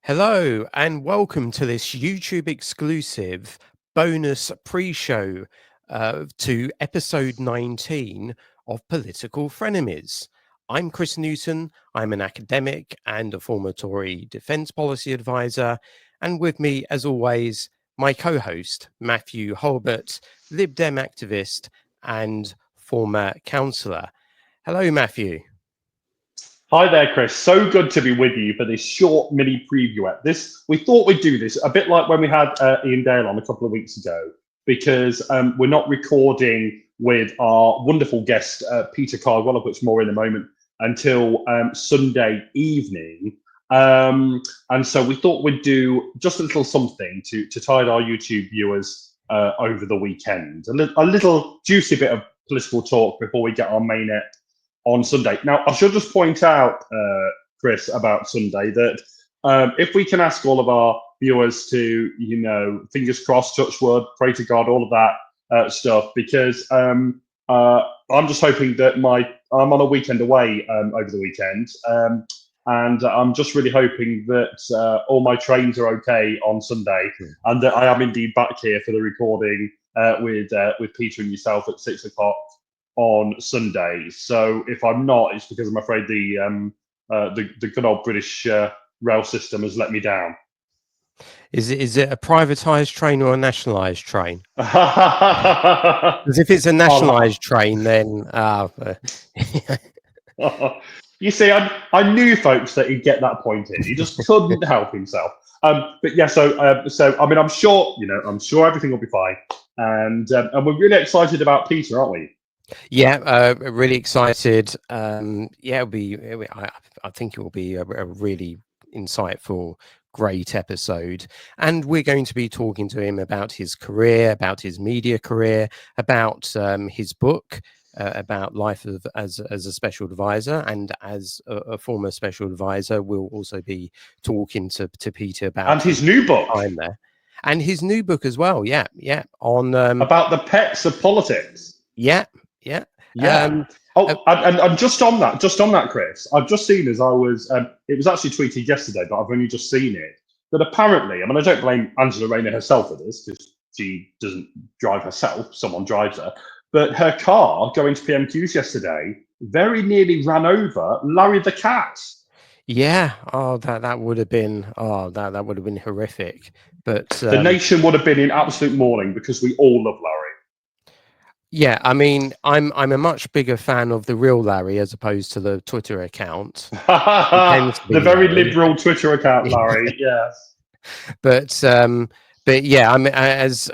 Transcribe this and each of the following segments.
Hello and welcome to this YouTube exclusive bonus pre-show to episode 19 of Political Frenemies. I'm Chris Newton. I'm an academic and a former Tory defence policy advisor. And with me, as always, my co-host, Mathew Hulbert, Lib Dem activist and former councillor. Hello, Mathew. Hi there, Chris. So good to be with you for this short mini preview. We thought we'd do this a bit like when we had Ian Dale on a couple of weeks ago, because we're not recording with our wonderful guest, Peter Cardwell, of which more in a moment, until Sunday evening. And so we thought we'd do just a little something to tide our YouTube viewers over the weekend. A little juicy bit of political talk before we get our main ep on Sunday. Now, I should just point out, Chris, about Sunday that if we can ask all of our viewers to, fingers crossed, touch wood, pray to God, all of that stuff, because I'm just hoping that I'm on a weekend away over the weekend, and I'm just really hoping that all my trains are okay on Sunday, and that I am indeed back here for the recording with Peter and yourself at 6 o'clock on Sunday. So if I'm not, it's because I'm afraid the good old British rail system has let me down. Is it a privatised train or a nationalised train? Because if it's a nationalised train, then you see, I knew, folks, that he'd get that point in. He just couldn't help himself. But yeah, so I mean, I'm sure everything will be fine, and we're really excited about Peter, aren't we? Yeah, really excited. Yeah, I think it will be a really insightful, great episode. And we're going to be talking to him about his career, about his media career, about his book, about life as a special advisor, and as a former special advisor. We'll also be talking to Peter about and his new book time there, and his new book as well. Yeah, on about the pets of politics. Yeah. And just on that, Chris, I've just seen as I was, it was actually tweeted yesterday, but I've only just seen it, that apparently, I mean, I don't blame Angela Rayner herself for this, because she doesn't drive herself, someone drives her, but her car going to PMQs yesterday very nearly ran over Larry the cat. Yeah. Oh, that would have been that would have been horrific. But the nation would have been in absolute mourning because we all love Larry. Yeah, I mean, I'm a much bigger fan of the real Larry as opposed to the Twitter account. The very liberal Twitter account, Larry. Yes. But yeah, I mean, as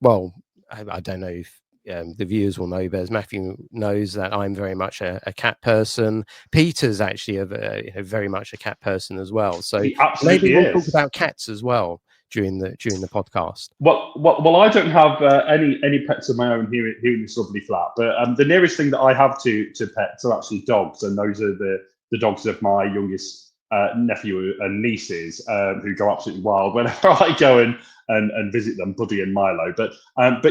well, I don't know if the viewers will know, but as Mathew knows, that I'm very much a cat person. Peter's actually a very much a cat person as well. So maybe we'll talk about cats as well during the podcast. Well, I don't have any pets of my own here in this lovely flat, but the nearest thing that I have to pets are actually dogs, and those are the dogs of my youngest nephew and nieces, who go absolutely wild whenever I go and visit them, Buddy and Milo. But I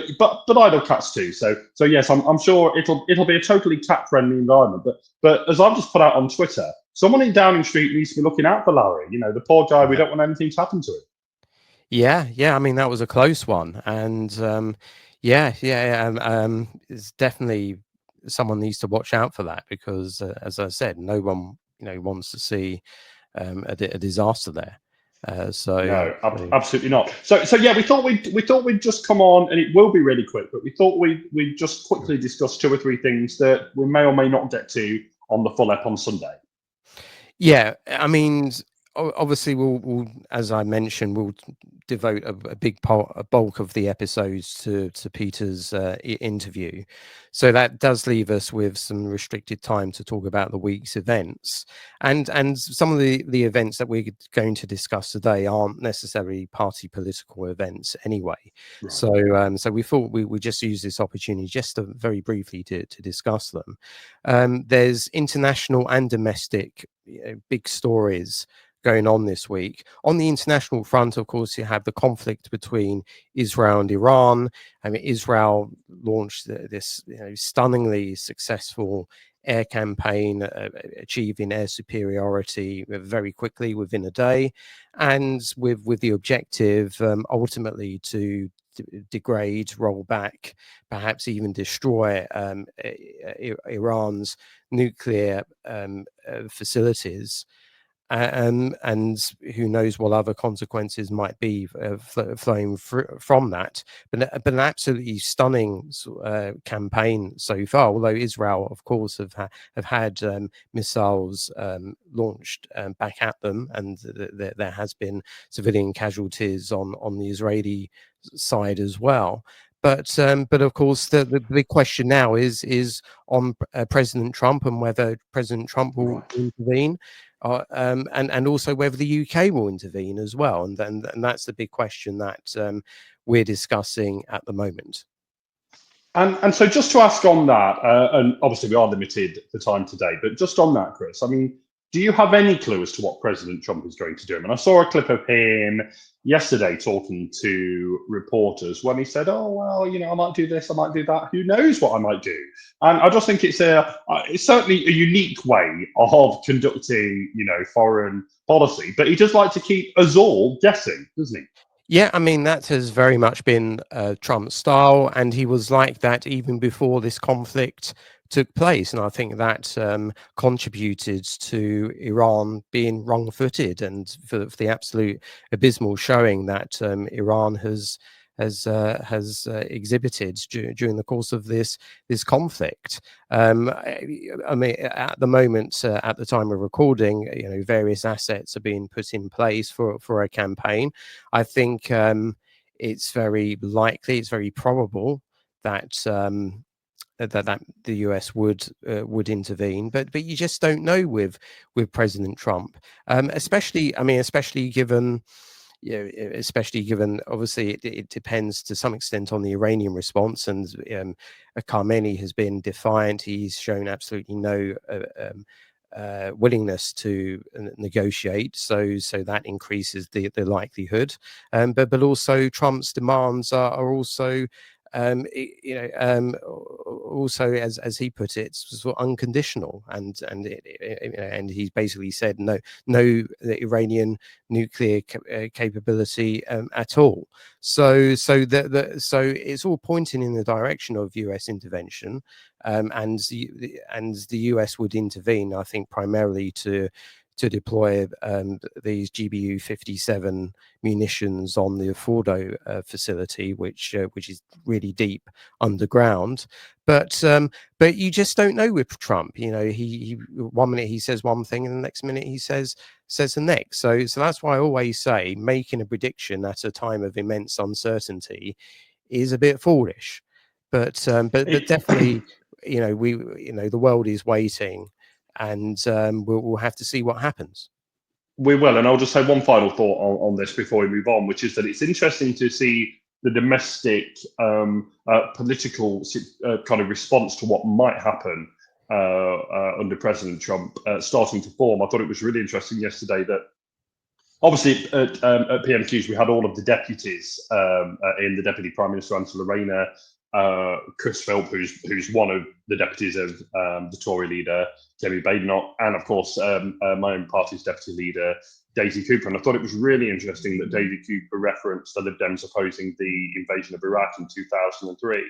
love cats too. So yes, I'm sure it'll be a totally cat friendly environment. But as I've just put out on Twitter, someone in Downing Street needs to be looking out for Larry. The poor guy. We don't want anything to happen to him. Yeah. I mean, that was a close one, and it's definitely someone needs to watch out for that, because, as I said, no one wants to see a disaster there. No, absolutely not. So yeah, we thought we'd just come on, and it will be really quick, but we thought we'd just quickly discuss 2 or 3 things that we may or may not get to on the full ep on Sunday. Yeah, I mean, obviously we'll, as I mentioned, we'll devote a big bulk of the episodes to Peter's interview, so that does leave us with some restricted time to talk about the week's events, and some of the events that we're going to discuss today aren't necessarily party political events anyway. Right. So we thought we would just use this opportunity just to very briefly to discuss them. There's international and domestic big stories going on this week. On the international front, of course, you have the conflict between Israel and Iran. I mean, Israel launched this stunningly successful air campaign, achieving air superiority very quickly within a day, and with the objective ultimately to degrade, roll back, perhaps even destroy Iran's nuclear facilities. And who knows what other consequences might be flowing from that. But an absolutely stunning campaign so far. Although Israel, of course, have had missiles launched back at them, and there has been civilian casualties on the Israeli side as well. But of course, the big question now is on President Trump and whether President Trump will intervene. And also whether the UK will intervene as well, and that's the big question that we're discussing at the moment. And so just to ask on that, and obviously we are limited for time today, but just on that, Chris, I mean, do you have any clue as to what President Trump is going to do? I mean, I saw a clip of him yesterday talking to reporters when he said, "Oh well, I might do this, I might do that. Who knows what I might do?" And I just think it's certainly a unique way of conducting, foreign policy. But he does like to keep us all guessing, doesn't he? Yeah, I mean, that has very much been Trump's style, and he was like that even before this conflict took place. And I think that contributed to Iran being wrong-footed, and for the absolute abysmal showing that Iran has exhibited during the course of this conflict. I mean, at the moment, at the time of recording, various assets are being put in place for a campaign. I think it's very likely, it's very probable that that the US would intervene, but you just don't know with President Trump, especially given. Especially given, obviously, it depends to some extent on the Iranian response, and Khamenei has been defiant. He's shown absolutely no willingness to negotiate, so that increases the likelihood. But also Trump's demands are also also, as he put it, sort of unconditional, and he's basically said no Iranian nuclear capability at all. So it's all pointing in the direction of US intervention, and the US would intervene, I think, primarily to deploy these GBU-57 munitions on the Fordo facility, which is really deep underground. But you just don't know with Trump. He 1 minute he says one thing, and the next minute he says the next. So that's why I always say making a prediction at a time of immense uncertainty is a bit foolish. But definitely, the world is waiting, and we'll have to see what happens. We will, and I'll just say one final thought on this before we move on, which is that it's interesting to see the domestic political kind of response to what might happen under President Trump starting to form. I thought it was really interesting yesterday that obviously at PMQs we had all of the deputies in, the Deputy Prime Minister Angela Rayner, Chris Philp, who's one of the deputies of the Tory leader, Jamie Badenoch, and of course my own party's deputy leader, Daisy Cooper. And I thought it was really interesting that Daisy Cooper referenced the Lib Dems opposing the invasion of Iraq in 2003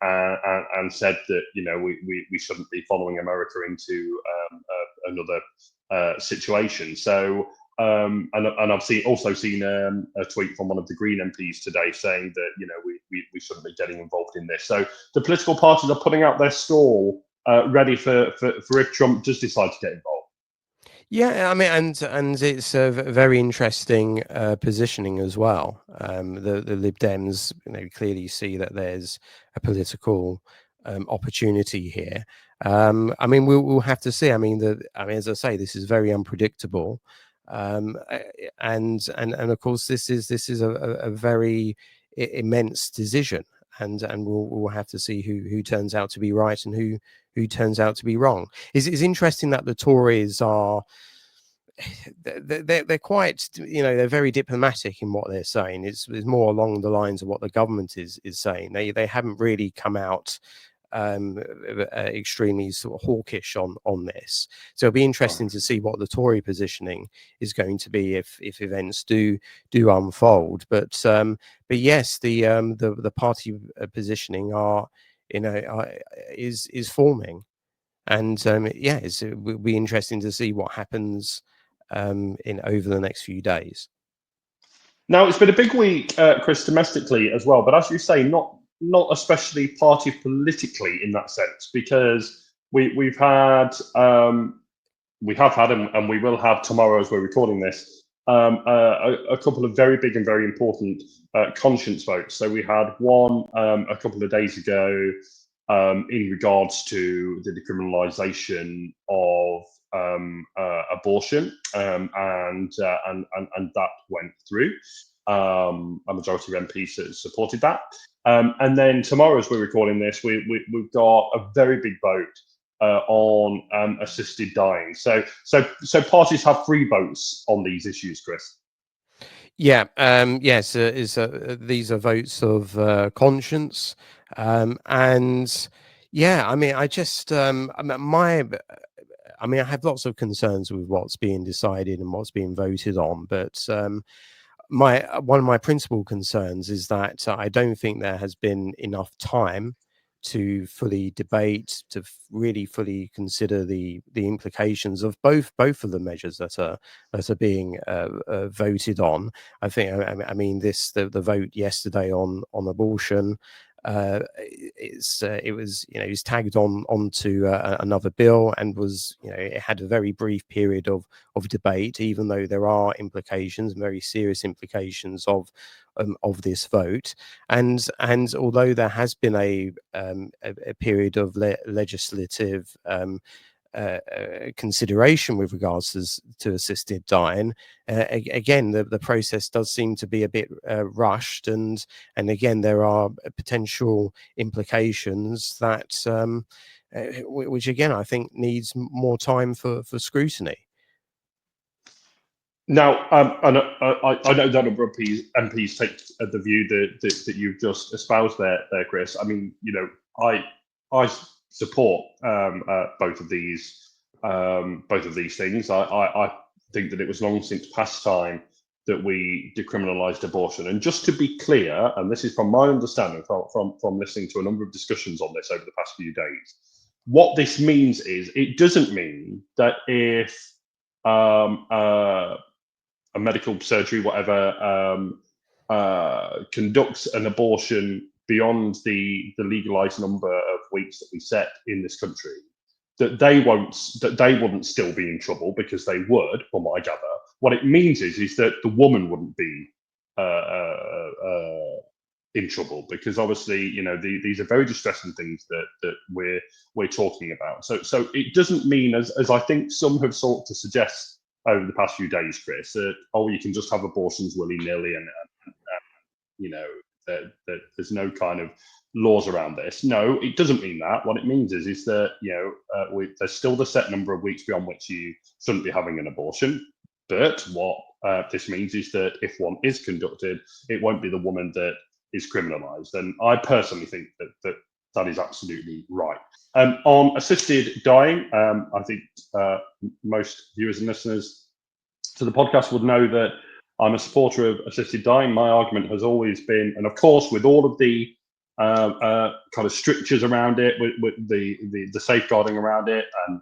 and said that we shouldn't be following America into another situation. So. And I've also seen a tweet from one of the Green MPs today saying that we shouldn't be getting involved in this. So the political parties are putting out their stall, ready for if Trump does decide to get involved. Yeah, I mean, and it's a very interesting positioning as well. The Lib Dems, clearly see that there's a political opportunity here. I mean, we'll have to see. I mean, as I say, this is very unpredictable. And of course, this is a very immense decision, and we'll have to see who turns out to be right and who turns out to be wrong. It's interesting that the Tories are they're quite, they're very diplomatic in what they're saying. It's more along the lines of what the government is saying. They haven't really come out extremely sort of hawkish on this. So it'll be interesting to see what the Tory positioning is going to be if events do unfold. But yes, the party positioning is forming, and it will be interesting to see what happens in over the next few days. Now, it's been a big week, Chris, domestically as well, but as you say, not especially party politically in that sense, because we have had, and we will have tomorrow as we're recording this, a couple of very big and very important conscience votes. So we had one a couple of days ago in regards to the decriminalisation of abortion, and that went through. A majority of MPs supported that. And then tomorrow, as we're recording this, we've got a very big vote on assisted dying. So parties have 3 votes on these issues, Chris. Yeah. Yes. These are votes of conscience, and yeah. I mean, I just I mean, I have lots of concerns with what's being decided and what's being voted on, but one of my principal concerns is that I don't think there has been enough time to fully debate, to really fully consider the implications of both of the measures that are being voted on. I think, I mean, the vote yesterday on abortion, it was, it was tagged onto another bill, and was, it had a very brief period of debate, even though there are implications, very serious implications of this vote. And although there has been a period of legislative consideration with regards to assisted dying, again, the process does seem to be a bit rushed, and again, there are potential implications that which again, I think needs more time for scrutiny. Now, I know that a number of MPs take the view that you've just espoused there, Chris. I mean, I support both of these things. I think that it was long since past time that we decriminalised abortion. And just to be clear, and this is from my understanding from listening to a number of discussions on this over the past few days, what this means is it doesn't mean that if a medical surgery, whatever, conducts an abortion beyond the legalized number of weeks that we set in this country, that they wouldn't still be in trouble, because they would, from what I gather. What it means is that the woman wouldn't be in trouble, because obviously, these are very distressing things that we're talking about. So it doesn't mean, as I think some have sought to suggest over the past few days, Chris, that you can just have abortions willy-nilly, and that there's no kind of laws around this. No, it doesn't mean that. What it means is that there's still the set number of weeks beyond which you shouldn't be having an abortion. But what this means is that if one is conducted, it won't be the woman that is criminalised. And I personally think that is absolutely right. On assisted dying, I think most viewers and listeners to the podcast would know that I'm a supporter of assisted dying. My argument has always been, and of course, with all of the kind of strictures around it, with the safeguarding around it, and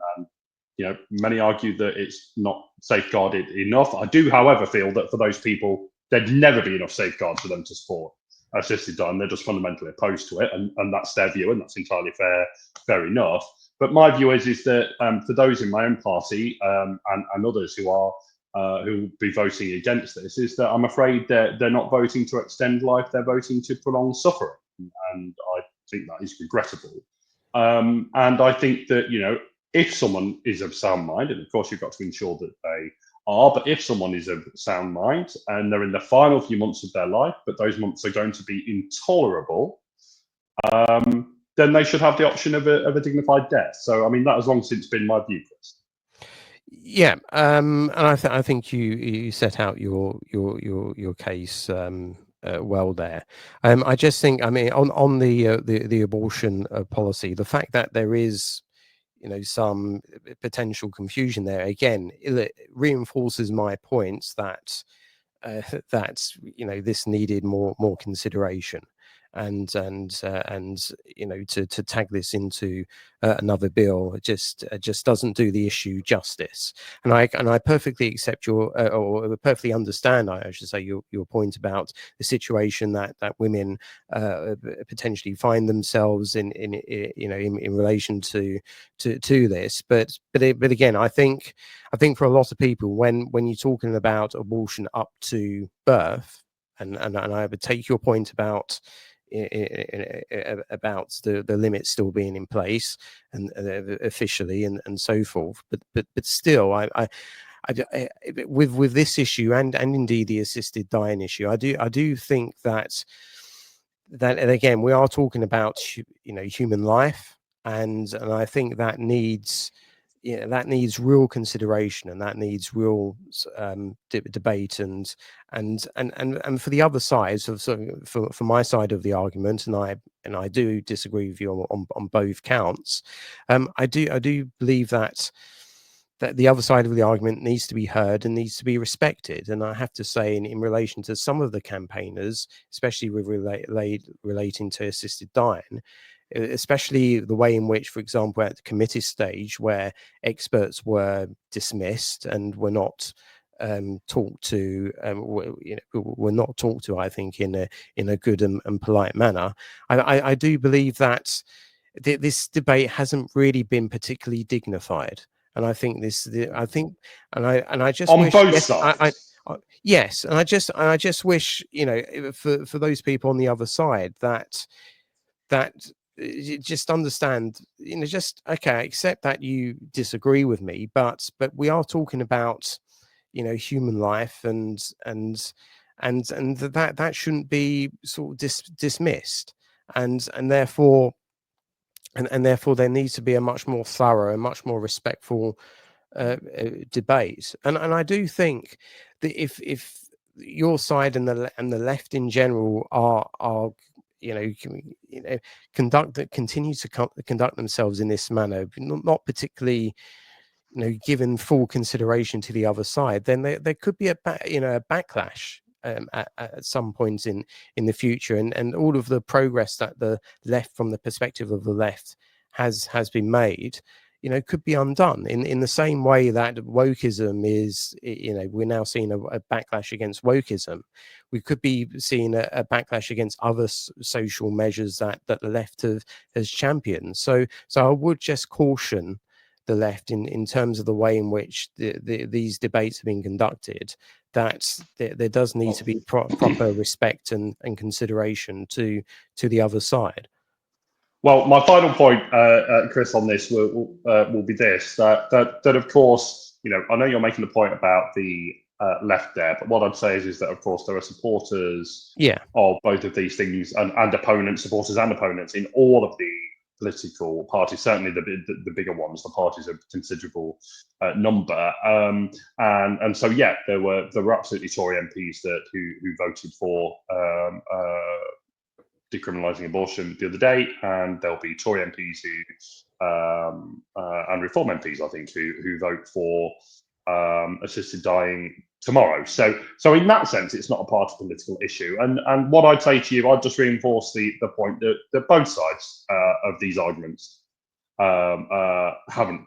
many argue that it's not safeguarded enough. I do, however, feel that for those people, there'd never be enough safeguards for them to support assisted dying. They're just fundamentally opposed to it, and that's their view, and that's entirely fair enough. But my view is that for those in my own party and others who will be voting against this, is that I'm afraid that they're not voting to extend life; they're voting to prolong suffering, and I think that is regrettable. And I think that if someone is of sound mind, and of course you've got to ensure that they are, but if someone is of sound mind and they're in the final few months of their life, but those months are going to be intolerable, then they should have the option of a dignified death. So, I mean, that has long since been my view, Chris. Yeah, and I think you set out your case well there. I just think, I mean, on the abortion policy, the fact that there is, some potential confusion there, again, it reinforces my points that that this needed more consideration, and to tag this into another bill just doesn't do the issue justice. And I perfectly accept or perfectly understand, I should say, your point about the situation that women potentially find themselves in relation to this. But again, I think for a lot of people, when you're talking about abortion up to birth, and I would take your point about the limits still being in place and officially and so forth, but still, with this issue and indeed the assisted dying issue, I do think that and again, we are talking about human life, and I think that needs real consideration, and that needs real debate, and for the other side, so for my side of the argument, and I do disagree with you on both counts. I do believe that the other side of the argument needs to be heard and needs to be respected. And I have to say, in relation to some of the campaigners, especially with relating to assisted dying, especially the way in which, for example, at the committee stage, where experts were dismissed and were not talked to, were not talked to, I think, in a good and polite manner. I do believe that this debate hasn't really been particularly dignified. And I think I just On wish, both yes, sides. yes, and I just wish, for those people on the other side, that just understand, just okay, accept that you disagree with me, but we are talking about, human life, and that shouldn't be sort of dismissed, and therefore. And therefore, there needs to be a much more thorough and much more respectful debate. And I do think that if your side and the left in general are continue to conduct themselves in this manner, not particularly given full consideration to the other side, then there could be a backlash at some point in the future, and all of the progress that the left, from the perspective of the left, has been made, could be undone in the same way that wokeism is, we're now seeing a backlash against wokeism. We could be seeing a backlash against other social measures that the left has championed. So I would just caution the left in terms of the way in which these debates have been conducted, that there does need to be proper respect and consideration to the other side. Well, my final point, Chris, on this will be this: that of course, I know you're making the point about the left there, but what I'd say is that of course there are supporters of both of these things, and opponents, supporters and opponents in all of the political parties. Certainly the bigger ones, the parties of considerable number, and so there were absolutely Tory MPs who voted for decriminalising abortion the other day, and there'll be Tory MPs and Reform MPs, I think, who vote for assisted dying tomorrow. So in that sense, it's not a party political issue. And what I'd say to you, I'd just reinforce the point that both sides of these arguments haven't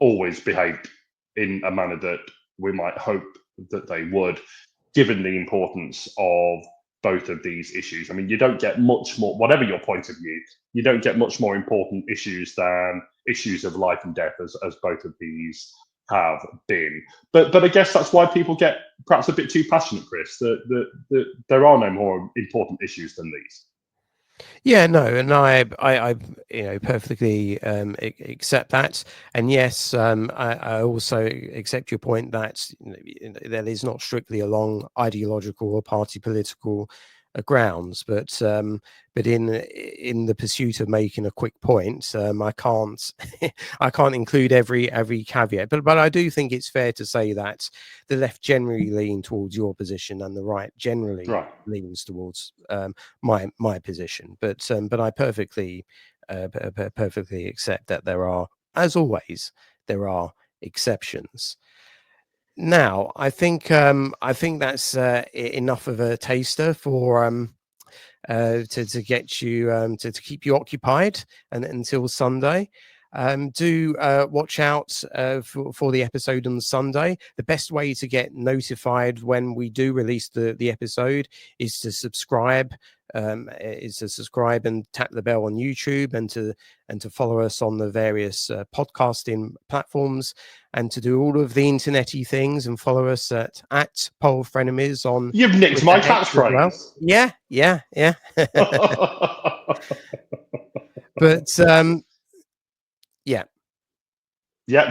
always behaved in a manner that we might hope that they would, given the importance of both of these issues. I mean, you don't get much more, whatever your point of view, you don't get much more important issues than issues of life and death, as both of these have been. But I guess that's why people get perhaps a bit too passionate, Chris, that there are no more important issues than these. Yeah, no, and I perfectly accept that, and yes, I also accept your point that that is not strictly along ideological or party political grounds, but in the pursuit of making a quick point, I can't I can't include every caveat. But I do think it's fair to say that the left generally lean towards your position, and the right generally leans towards my position. But I perfectly accept that there are, as always, there are exceptions. Now, I think that's enough of a taster for to get you to keep you occupied and until Sunday. Do watch out for the episode on Sunday. The best way to get notified when we do release the episode is to subscribe. And tap the bell on YouTube, and to follow us on the various podcasting platforms, and to do all of the internety things and follow us at Pole Frenemies on. You've nicked my catchphrase. Well. Yeah. But yeah.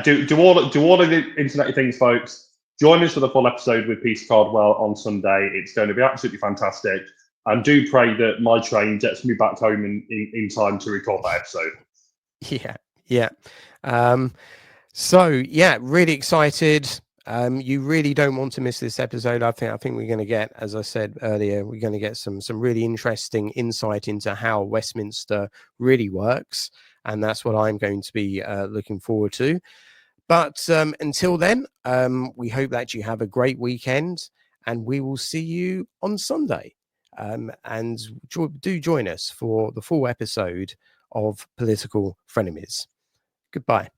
Do all of the internet things, folks. Join us for the full episode with Peter Cardwell on Sunday. It's going to be absolutely fantastic. And do pray that my train gets me back home in time to record that episode. Yeah. So yeah, really excited. You really don't want to miss this episode. I think we're going to get, as I said earlier, we're going to get some really interesting insight into how Westminster really works, and that's what I'm going to be looking forward to. But until then, we hope that you have a great weekend, and we will see you on Sunday. And do join us for the full episode of Political Frenemies. Goodbye.